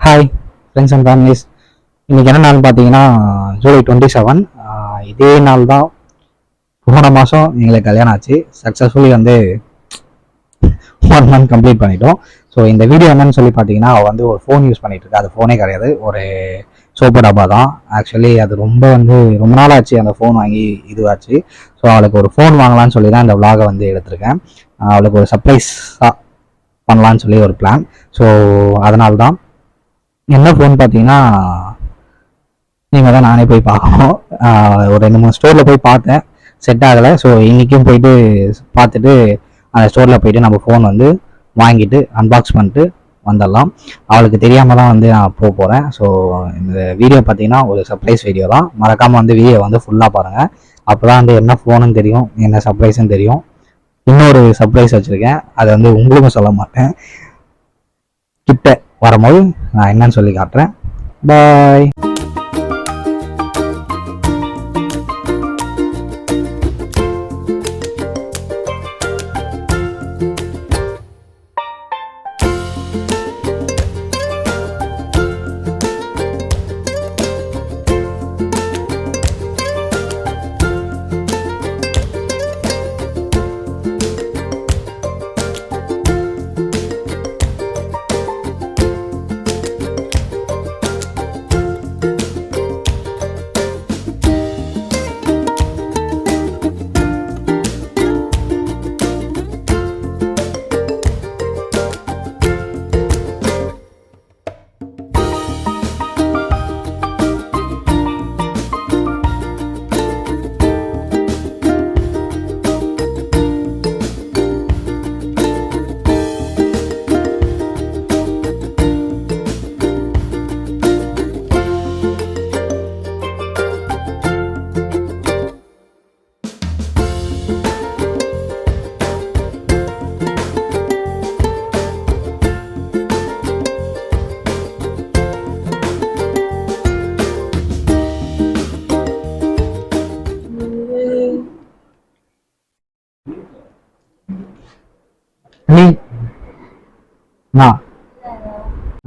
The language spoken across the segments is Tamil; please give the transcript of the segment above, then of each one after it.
Hi friends and families. இன்றைக்கி என்ன நாள் பார்த்தீங்கன்னா ஜூலை 27. இதே நாள் தான் போன மாதம் எங்களுக்கு கல்யாணம் ஆச்சு. சக்ஸஸ்ஃபுல்லி 1 மந்த் கம்ப்ளீட் பண்ணிட்டோம். ஸோ இந்த வீடியோ என்னன்னு சொல்லி பார்த்தீங்கன்னா, அவள் ஒரு ஃபோன் யூஸ் பண்ணிட்டு இருக்கா. அது ஃபோனே கிடையாது, ஒரு சோப்பு டப்பா தான். ஆக்சுவலி அது ரொம்ப நாள் ஆச்சு அந்த ஃபோன் வாங்கி இதுவாச்சு. ஸோ அவளுக்கு ஒரு ஃபோன் வாங்கலான்னு சொல்லி தான் இந்த விலாகை எடுத்திருக்கேன். அவளுக்கு ஒரு சர்ப்ரைஸாக பண்ணலான்னு சொல்லி ஒரு பிளான். ஸோ அதனால தான் என்ன ஃபோன் பார்த்தீங்கன்னா, நீங்கள் தான் நானே போய் பார்க்கணும். ஒரு 2-3 ஸ்டோரில் போய் பார்த்தேன், செட் ஆகலை. ஸோ இன்றைக்கும் போயிட்டு பார்த்துட்டு அந்த ஸ்டோரில் போயிட்டு நம்ம ஃபோன் வாங்கிட்டு அன்பாக்ஸ் பண்ணிட்டு வந்துடலாம். அவளுக்கு தெரியாமல் தான் நான் போகிறேன். ஸோ இந்த வீடியோ பார்த்தீங்கன்னா ஒரு சர்ப்ரைஸ் வீடியோ தான். மறக்காமல் வீடியோ ஃபுல்லாக பாருங்கள். அப்போ தான் என்ன ஃபோனுன்னு தெரியும், என்ன சர்ப்ரைஸ்ன்னு தெரியும். இன்னொரு சர்ப்ரைஸ் வச்சுருக்கேன், அதை உங்களுக்கும் சொல்ல மாட்டேன். கிட்ட வரும்போது நான் என்னன்னு சொல்லி காட்டுறேன். பாய்.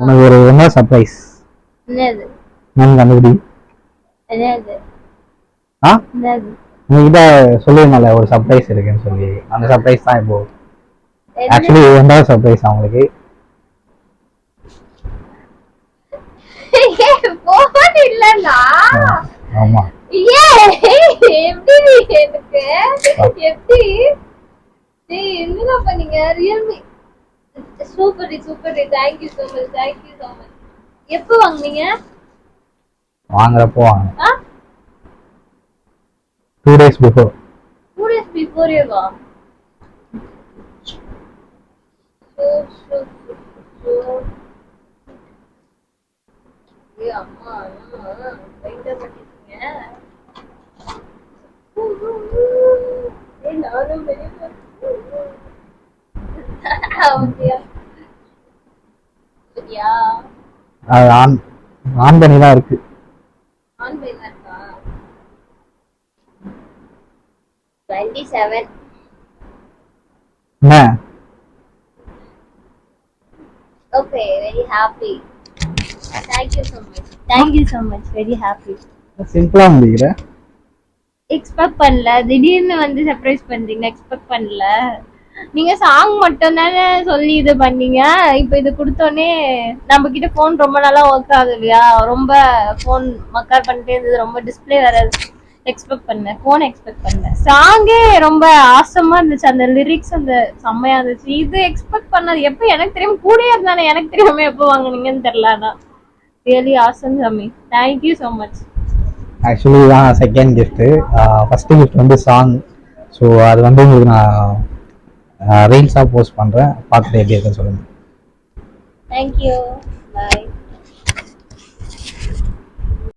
உனக்கு ஒரு என்ன சர்ப்ரைஸ்? கண்டுபிடி. உங்ககிட்ட சொல்லிருந்தால ஒரு சர்ப்ரைஸ் இருக்குன்னு சொல்லி, அந்த சர்ப்ரைஸ் தான் இப்போ. ஆக்சுவலி என்ன சர்ப்ரைஸ் அவங்களுக்கு? ஆமா. என்ன பண்ணீங்க? Realme super super. Thank you so much. எப்போ வாங்குனீங்க? வாங்குறப்போ 2 days before. 2 days before ஏவா? ஏ அம்மா ரைட்டா பண்ணிட்டீங்க. ஏ நானும் வெளிய ஆன் பண்ணி தான் இருக்கு. ஆன் பண்ணி தான் இருக்கா? 27. என்ன? Okay, very happy. Thank you so much. Very happy. சிம்பிளா முடியல. எக்ஸ்பெக்ட் பண்ணல, திடீர்னு சர்ப்ரைஸ் பண்றீங்க. எக்ஸ்பெக்ட் பண்ணல. நீங்க சாங் மட்டும் தானே சொல்லி இது பண்ணீங்க. இப்ப இது கொடுத்தோடனே நம்ம கிட்ட போன் ரொம்ப நாளா ஒர்க் ஆகுது இல்லையா, ரொம்ப போன் மக்கார் பண்ணிட்டே இருந்தது, ரொம்ப டிஸ்பிளே வேற. எக்ஸ்பெக்ட் பண்ணேன். சாங்கே ரொம்ப ஆசமா இருந்துச்சு, அந்த லிரிக்ஸ் செம்மையா இருந்துச்சு. இது எக்ஸ்பெக்ட் பண்ணது எப்ப எனக்கு தெரியும், கூடயே இருந்தானே, எனக்கு தெரியாம எப்போ வாங்குனீங்கன்னு தெரியல. ஆனா ரியலி ஆசம் சாமி. Thank you so much. ஆக்சுவலி தான் second gift. First gift song. So அது உங்களுக்கு நான் ரீல்ஸாக போஸ்ட் பண்ணுறேன், பார்த்துட்டு எப்படி இருக்குன்னு சொல்லுங்கள். தேங்க்யூ. பாய்.